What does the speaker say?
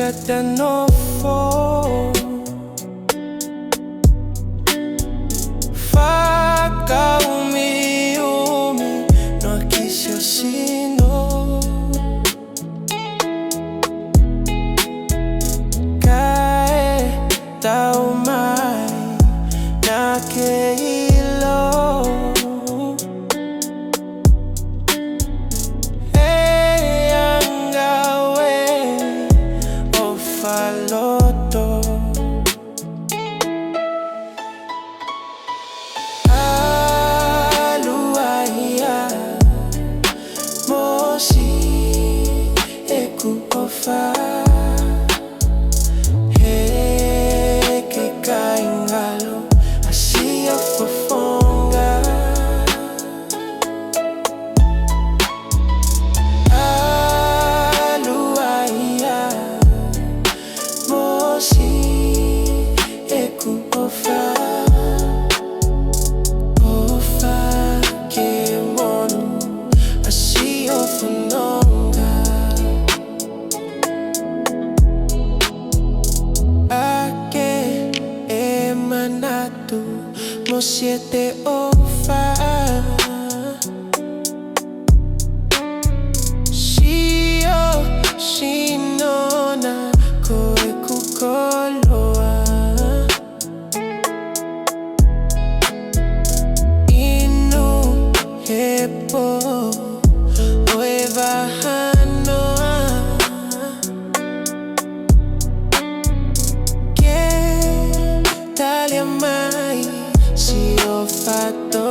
de novo. Faca umi no quise assim no. Cae tau mai na que ilo. Faloto Aluaia Mosi Eku ofa He que kaingalo Asia fofonga Aluaia Mosi Eku ofa Ofa que mono Assim ofunonga Ake emanatu Mosi te ofa Shio Shinona Koloa Inu Hepo Oeva Hanoa Que Talia Mai Si o fato